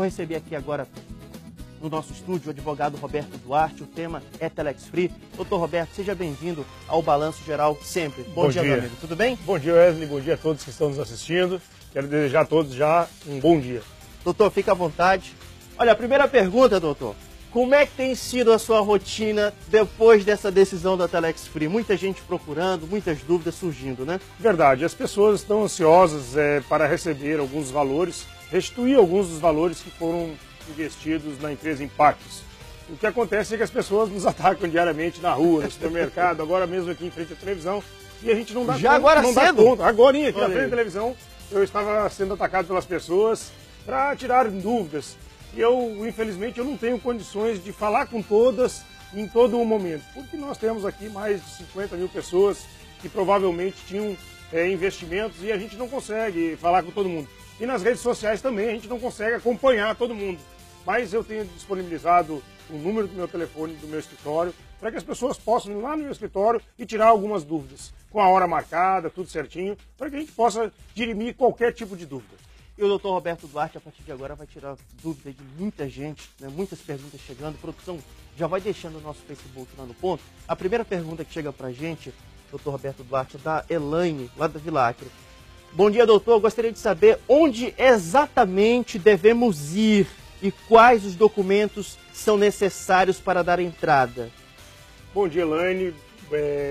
Vou receber aqui agora no nosso estúdio o advogado Roberto Duarte. O tema é Telex Free. Doutor Roberto, seja bem-vindo ao Balanço Geral sempre. Bom dia, meu amigo. Tudo bem? Bom dia, Wesley. Bom dia a todos que estão nos assistindo. Quero desejar a todos já um bom dia. Doutor, fica à vontade. Olha, a primeira pergunta, doutor. Como é que tem sido a sua rotina depois dessa decisão da Telex Free? Muita gente procurando, muitas dúvidas surgindo, né? Verdade, as pessoas estão ansiosas para receber alguns valores, restituir alguns dos valores que foram investidos na empresa Impactos. O que acontece é que as pessoas nos atacam diariamente na rua, no supermercado, agora mesmo aqui em frente à televisão, e a gente não dá Já conta. agora não cedo? dá conta. Agorinha, aqui Olha na frente aí. da televisão, eu estava sendo atacado pelas pessoas para tirar dúvidas. E eu, infelizmente, eu não tenho condições de falar com todas em todo o momento, porque nós temos aqui mais de 50 mil pessoas que provavelmente tinham investimentos e a gente não consegue falar com todo mundo. E nas redes sociais também a gente não consegue acompanhar todo mundo. Mas eu tenho disponibilizado o número do meu telefone do meu escritório para que as pessoas possam ir lá no meu escritório e tirar algumas dúvidas, com a hora marcada, tudo certinho, para que a gente possa dirimir qualquer tipo de dúvida. E o doutor Roberto Duarte, a partir de agora, vai tirar dúvida de muita gente, né? Muitas perguntas chegando. Produção, já vai deixando o nosso Facebook lá no ponto. A primeira pergunta que chega pra gente, doutor Roberto Duarte, é da Elaine, lá da Vilacre. Bom dia, doutor. Gostaria de saber onde exatamente devemos ir e quais os documentos são necessários para dar entrada. Bom dia, Elaine.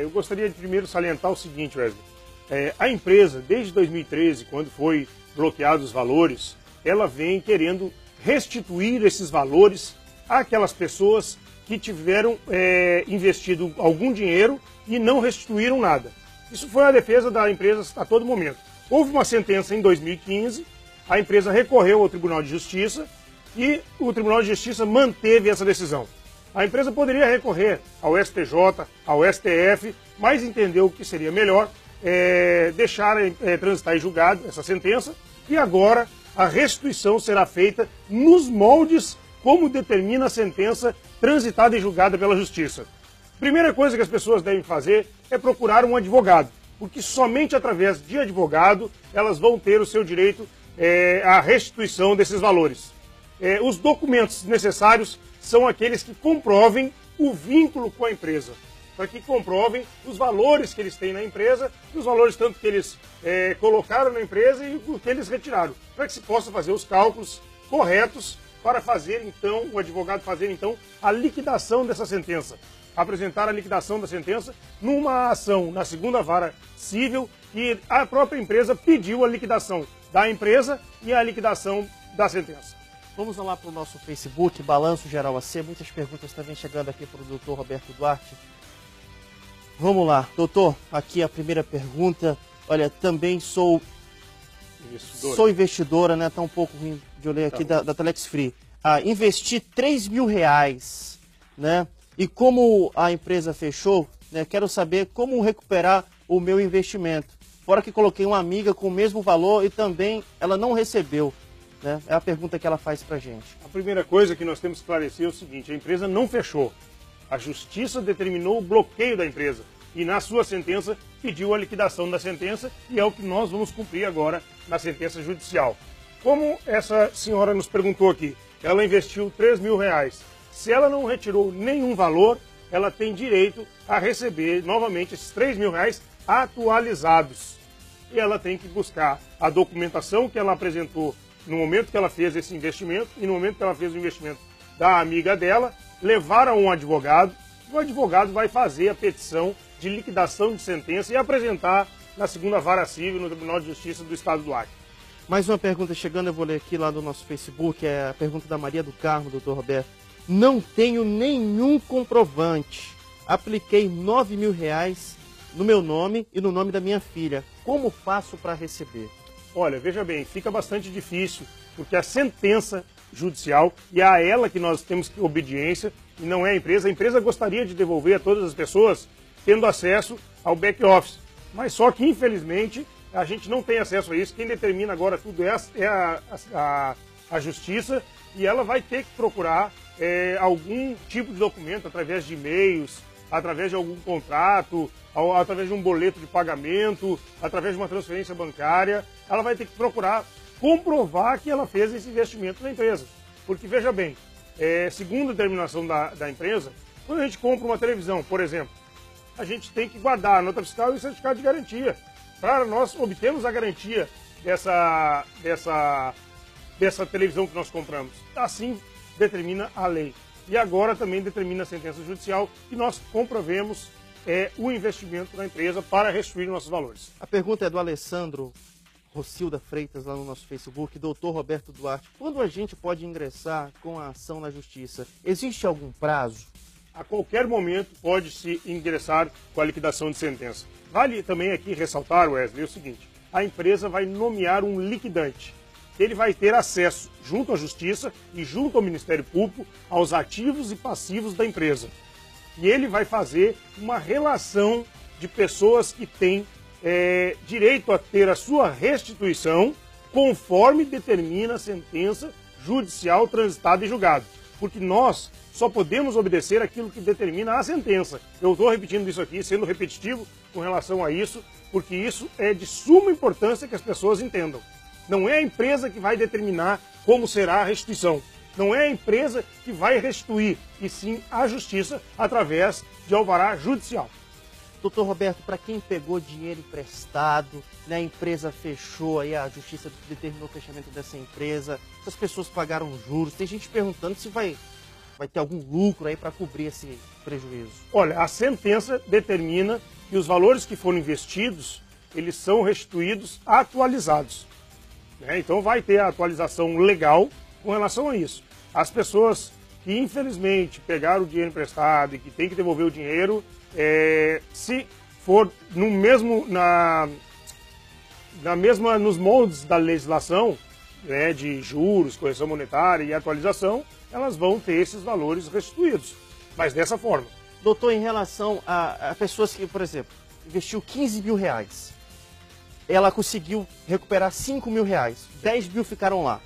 Eu gostaria de primeiro salientar o seguinte, Wesley. A empresa, desde 2013, quando foi bloqueados os valores, ela vem querendo restituir esses valores àquelas pessoas que tiveram investido algum dinheiro e não restituíram nada. Isso foi a defesa da empresa a todo momento. Houve uma sentença em 2015, a empresa recorreu ao Tribunal de Justiça e o Tribunal de Justiça manteve essa decisão. A empresa poderia recorrer ao STJ, ao STF, mas entendeu que seria melhor deixar transitar em julgado essa sentença, e agora a restituição será feita nos moldes como determina a sentença transitada e julgada pela Justiça. Primeira coisa que as pessoas devem fazer é procurar um advogado, porque somente através de advogado elas vão ter o seu direito à restituição desses valores. Os documentos necessários são aqueles que comprovem o vínculo com a empresa, para que comprovem os valores que eles têm na empresa, os valores tanto que eles colocaram na empresa e o que eles retiraram, para que se possa fazer os cálculos corretos para fazer então, o advogado fazer então a liquidação dessa sentença, apresentar a liquidação da sentença numa ação na segunda vara civil, e a própria empresa pediu a liquidação da empresa e a liquidação da sentença. Vamos lá para o nosso Facebook, Balanço Geral AC. Muitas perguntas também chegando aqui para o doutor Roberto Duarte. Vamos lá, doutor, aqui a primeira pergunta. Olha, também sou investidora, né? Tá um pouco ruim de eu ler aqui da Telex Free. Investi R$3.000, né? E como a empresa fechou, né? Quero saber como recuperar o meu investimento. Fora que coloquei uma amiga com o mesmo valor e também ela não recebeu, né? É a pergunta que ela faz pra gente. A primeira coisa que nós temos que esclarecer é o seguinte: a empresa não fechou. A Justiça determinou o bloqueio da empresa e, na sua sentença, pediu a liquidação da sentença, e é o que nós vamos cumprir agora na sentença judicial. Como essa senhora nos perguntou aqui, ela investiu R$3.000. Se ela não retirou nenhum valor, ela tem direito a receber novamente esses R$3.000 atualizados. E ela tem que buscar a documentação que ela apresentou no momento que ela fez esse investimento e no momento que ela fez o investimento da amiga dela, levar a um advogado. O advogado vai fazer a petição de liquidação de sentença e apresentar na segunda vara civil no Tribunal de Justiça do Estado do Acre. Mais uma pergunta chegando, eu vou ler aqui lá do nosso Facebook, é a pergunta da Maria do Carmo, doutor Roberto. Não tenho nenhum comprovante. Apliquei R$9.000 no meu nome e no nome da minha filha. Como faço para receber? Olha, veja bem, fica bastante difícil, porque a sentença judicial, e é a ela que nós temos que obediência, e não é a empresa gostaria de devolver a todas as pessoas tendo acesso ao back-office, mas só que, infelizmente, a gente não tem acesso a isso. Quem determina agora tudo é a Justiça, e ela vai ter que procurar algum tipo de documento através de e-mails, através de algum contrato, através de um boleto de pagamento, através de uma transferência bancária. Ela vai ter que procurar comprovar que ela fez esse investimento na empresa. Porque, veja bem, segundo a determinação da empresa, quando a gente compra uma televisão, por exemplo, a gente tem que guardar a nota fiscal e o certificado de garantia, para nós obtermos a garantia dessa televisão que nós compramos. Assim determina a lei. E agora também determina a sentença judicial que nós comprovemos o investimento na empresa para restituir nossos valores. A pergunta é do Alessandro Rocilda Freitas, lá no nosso Facebook. Doutor Roberto Duarte, quando a gente pode ingressar com a ação na justiça? Existe algum prazo? A qualquer momento pode-se ingressar com a liquidação de sentença. Vale também aqui ressaltar, Wesley, o seguinte: a empresa vai nomear um liquidante. Ele vai ter acesso, junto à Justiça e junto ao Ministério Público, aos ativos e passivos da empresa. E ele vai fazer uma relação de pessoas que têm direito a ter a sua restituição conforme determina a sentença judicial transitada e julgada. Porque nós só podemos obedecer aquilo que determina a sentença. Eu estou repetindo isso aqui, sendo repetitivo com relação a isso, porque isso é de suma importância que as pessoas entendam. Não é a empresa que vai determinar como será a restituição. Não é a empresa que vai restituir, e sim a Justiça através de alvará judicial. Doutor Roberto, para quem pegou dinheiro emprestado, né, a empresa fechou, aí a Justiça determinou o fechamento dessa empresa, as pessoas pagaram juros, tem gente perguntando se vai ter algum lucro aí para cobrir esse prejuízo. Olha, a sentença determina que os valores que foram investidos, eles são restituídos atualizados. Então vai ter a atualização legal com relação a isso. As pessoas que infelizmente pegaram o dinheiro emprestado e que têm que devolver o dinheiro, se for nos moldes da legislação, de juros, correção monetária e atualização, elas vão ter esses valores restituídos, mas dessa forma. Doutor, em relação a pessoas que, por exemplo, investiu 15 mil reais, ela conseguiu recuperar 5 mil reais, 10 mil ficaram lá.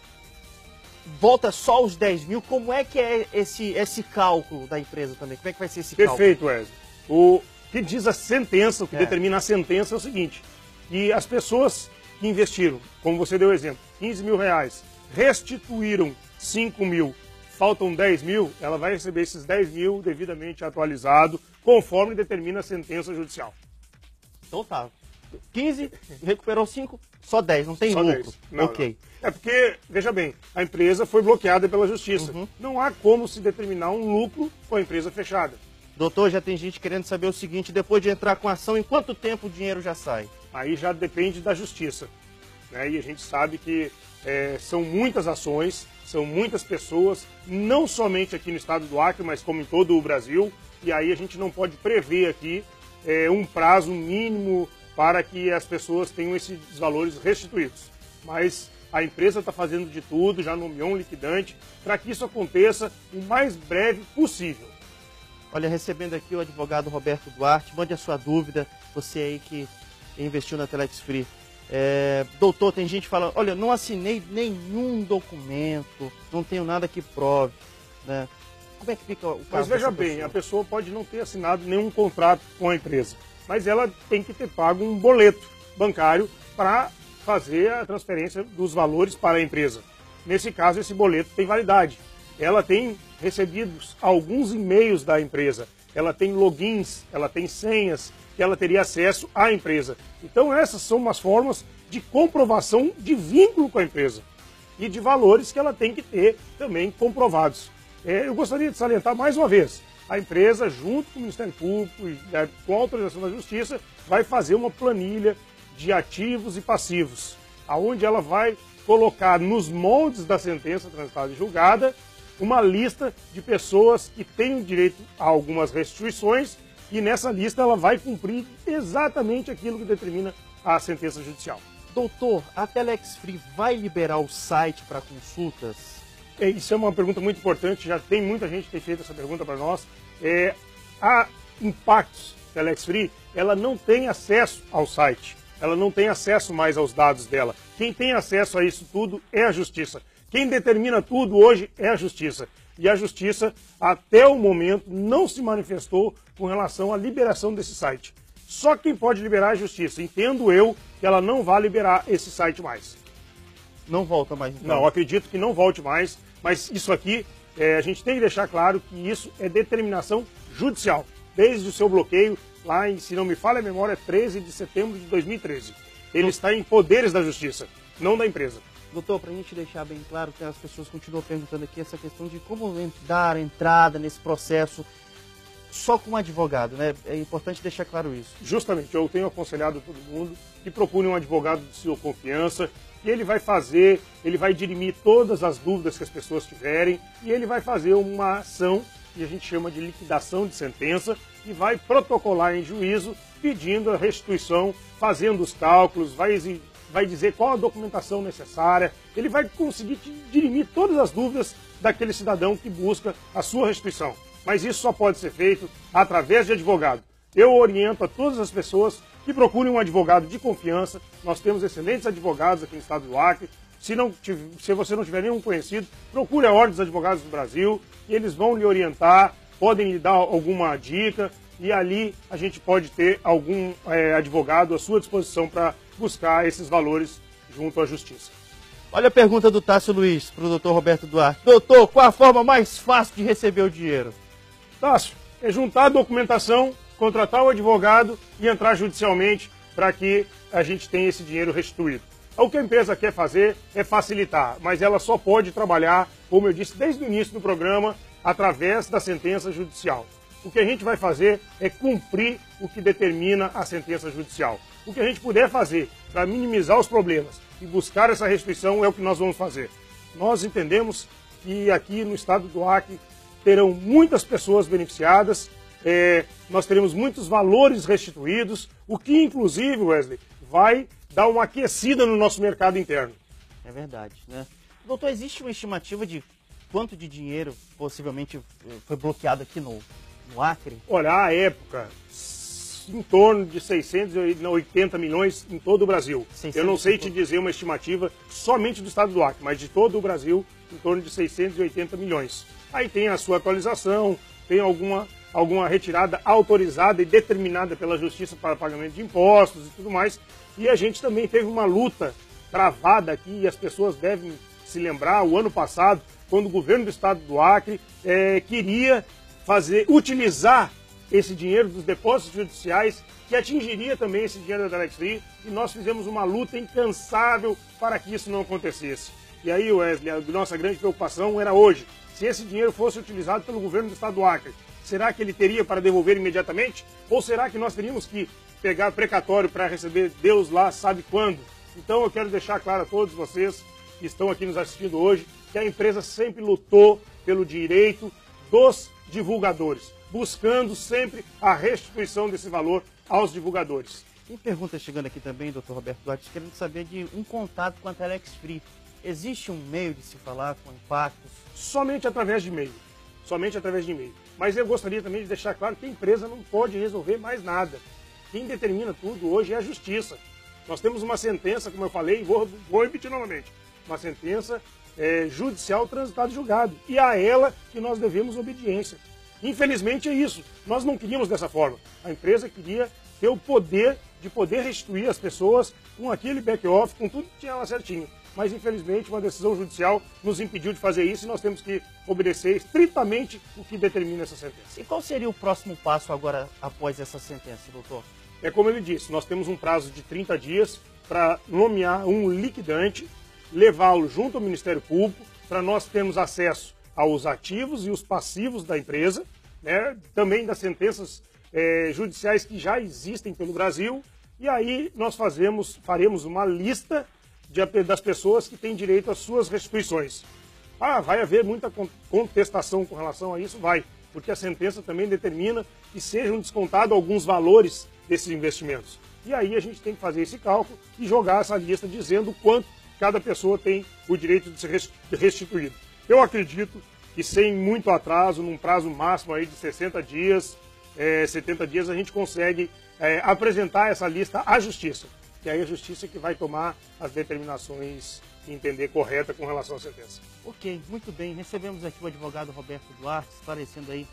Volta só os 10 mil, como é que é esse cálculo da empresa também? Como é que vai ser esse cálculo? Perfeito, Wesley. O que diz a sentença, o que determina a sentença é o seguinte, que as pessoas que investiram, como você deu o exemplo, 15 mil reais, restituíram 5 mil, faltam 10 mil, ela vai receber esses 10 mil devidamente atualizado, conforme determina a sentença judicial. Então tá. 15, recuperou 5, só 10, não tem só lucro. 10. Não, ok. Não. É porque, veja bem, a empresa foi bloqueada pela Justiça. Não há como se determinar um lucro com a empresa fechada. Doutor, já tem gente querendo saber o seguinte, depois de entrar com a ação, em quanto tempo o dinheiro já sai? Aí já depende da Justiça. E a gente sabe que são muitas ações, são muitas pessoas, não somente aqui no estado do Acre, mas como em todo o Brasil. E aí a gente não pode prever aqui um prazo mínimo para que as pessoas tenham esses valores restituídos. Mas a empresa está fazendo de tudo, já nomeou um liquidante, para que isso aconteça o mais breve possível. Olha, recebendo aqui o advogado Roberto Duarte, mande a sua dúvida, você aí que investiu na Telex Free. Doutor, tem gente falando, olha, não assinei nenhum documento, não tenho nada que prove, né? Como é que fica o caso? Mas veja bem, a pessoa pode não ter assinado nenhum contrato com a empresa, mas ela tem que ter pago um boleto bancário para fazer a transferência dos valores para a empresa. Nesse caso, esse boleto tem validade. Ela tem recebido alguns e-mails da empresa, ela tem logins, ela tem senhas, que ela teria acesso à empresa. Então essas são umas formas de comprovação de vínculo com a empresa e de valores que ela tem que ter também comprovados. Eu gostaria de salientar mais uma vez, a empresa, junto com o Ministério Público e com a autorização da Justiça, vai fazer uma planilha de ativos e passivos, aonde ela vai colocar nos moldes da sentença transitada e julgada uma lista de pessoas que têm direito a algumas restituições e nessa lista ela vai cumprir exatamente aquilo que determina a sentença judicial. Doutor, a Telex Free vai liberar o site para consultas? Isso é uma pergunta muito importante, já tem muita gente que tem feito essa pergunta para nós. A Impactos Telex Free, ela não tem acesso ao site, ela não tem acesso mais aos dados dela. Quem tem acesso a isso tudo é a Justiça. Quem determina tudo hoje é a Justiça. E a Justiça, até o momento, não se manifestou com relação à liberação desse site. Só quem pode liberar é a Justiça. Entendo eu que ela não vai liberar esse site mais. Não volta mais, então? Não, acredito que não volte mais, mas isso aqui, a gente tem que deixar claro que isso é determinação judicial, desde o seu bloqueio, lá em, se não me falha a memória, 13 de setembro de 2013. Ele está em poderes da justiça, não da empresa. Doutor, para a gente deixar bem claro, que as pessoas continuam perguntando aqui essa questão de como dar entrada nesse processo só com um advogado, né? É importante deixar claro isso. Justamente, eu tenho aconselhado a todo mundo que procure um advogado de sua confiança, que ele vai dirimir todas as dúvidas que as pessoas tiverem e ele vai fazer uma ação que a gente chama de liquidação de sentença e vai protocolar em juízo pedindo a restituição, fazendo os cálculos, vai dizer qual a documentação necessária, ele vai conseguir dirimir todas as dúvidas daquele cidadão que busca a sua restituição. Mas isso só pode ser feito através de advogado. Eu oriento a todas as pessoas que procurem um advogado de confiança. Nós temos excelentes advogados aqui no estado do Acre. Se você não tiver nenhum conhecido, procure a Ordem dos Advogados do Brasil e eles vão lhe orientar, podem lhe dar alguma dica e ali a gente pode ter algum advogado à sua disposição para buscar esses valores junto à Justiça. Olha a pergunta do Tássio Luiz para o doutor Roberto Duarte. Doutor, qual a forma mais fácil de receber o dinheiro? Tássio, é juntar a documentação, contratar o advogado e entrar judicialmente para que a gente tenha esse dinheiro restituído. O que a empresa quer fazer é facilitar, mas ela só pode trabalhar, como eu disse desde o início do programa, através da sentença judicial. O que a gente vai fazer é cumprir o que determina a sentença judicial. O que a gente puder fazer para minimizar os problemas e buscar essa restituição é o que nós vamos fazer. Nós entendemos que aqui no estado do Acre terão muitas pessoas beneficiadas, nós teremos muitos valores restituídos, o que inclusive, Wesley, vai dar uma aquecida no nosso mercado interno. É verdade, né? Doutor, existe uma estimativa de quanto de dinheiro possivelmente foi bloqueado aqui no Acre? Olha, à época, em torno de 680 milhões em todo o Brasil. Eu não sei te dizer uma estimativa somente do estado do Acre, mas de todo o Brasil, em torno de 680 milhões. Aí tem a sua atualização, tem alguma retirada autorizada e determinada pela Justiça para pagamento de impostos e tudo mais. E a gente também teve uma luta travada aqui, e as pessoas devem se lembrar, o ano passado, quando o governo do estado do Acre queria utilizar esse dinheiro dos depósitos judiciais, que atingiria também esse dinheiro da Telex Free, e nós fizemos uma luta incansável para que isso não acontecesse. E aí, Wesley, a nossa grande preocupação era hoje, se esse dinheiro fosse utilizado pelo governo do estado do Acre, será que ele teria para devolver imediatamente? Ou será que nós teríamos que pegar precatório para receber Deus lá sabe quando? Então eu quero deixar claro a todos vocês que estão aqui nos assistindo hoje, que a empresa sempre lutou pelo direito dos divulgadores, buscando sempre a restituição desse valor aos divulgadores. Tem pergunta chegando aqui também, doutor Roberto Duarte, querendo saber de um contato com a Telex Free. Existe um meio de se falar com impactos? Somente através de e-mail. Somente através de e-mail. Mas eu gostaria também de deixar claro que a empresa não pode resolver mais nada. Quem determina tudo hoje é a Justiça. Nós temos uma sentença, como eu falei, e vou repetir novamente, uma sentença judicial transitada e julgado. E a ela que nós devemos obediência. Infelizmente é isso. Nós não queríamos dessa forma. A empresa queria ter o poder de poder restituir as pessoas com aquele back-off, com tudo que tinha lá certinho. Mas, infelizmente, uma decisão judicial nos impediu de fazer isso e nós temos que obedecer estritamente o que determina essa sentença. E qual seria o próximo passo agora após essa sentença, doutor? É como ele disse, nós temos um prazo de 30 dias para nomear um liquidante, levá-lo junto ao Ministério Público, para nós termos acesso aos ativos e os passivos da empresa, né? Também das sentenças judiciais que já existem pelo Brasil, e aí nós faremos uma lista das pessoas que têm direito às suas restituições. Vai haver muita contestação com relação a isso? Vai, porque a sentença também determina que sejam descontados alguns valores desses investimentos. E aí a gente tem que fazer esse cálculo e jogar essa lista dizendo quanto cada pessoa tem o direito de ser restituído. Eu acredito que sem muito atraso, num prazo máximo aí de 60 dias, 70 dias, a gente consegue apresentar essa lista à Justiça. E aí a Justiça que vai tomar as determinações e entender correta com relação à sentença. Ok, muito bem. Recebemos aqui o advogado Roberto Duarte, esclarecendo aí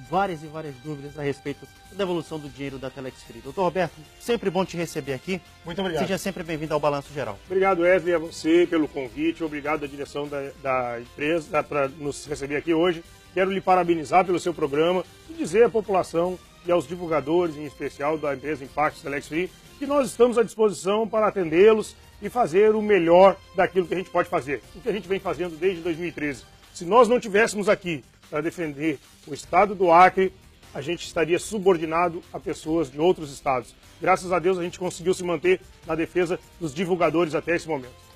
várias e várias dúvidas a respeito da devolução do dinheiro da Telex Free. Doutor Roberto, sempre bom te receber aqui. Muito obrigado. Seja sempre bem-vindo ao Balanço Geral. Obrigado, Wesley, a você pelo convite. Obrigado à direção da empresa para nos receber aqui hoje. Quero lhe parabenizar pelo seu programa e dizer à população e aos divulgadores, em especial da empresa Impactos Telex Free, que nós estamos à disposição para atendê-los e fazer o melhor daquilo que a gente pode fazer, o que a gente vem fazendo desde 2013. Se nós não tivéssemos aqui para defender o estado do Acre, a gente estaria subordinado a pessoas de outros estados. Graças a Deus a gente conseguiu se manter na defesa dos divulgadores até esse momento.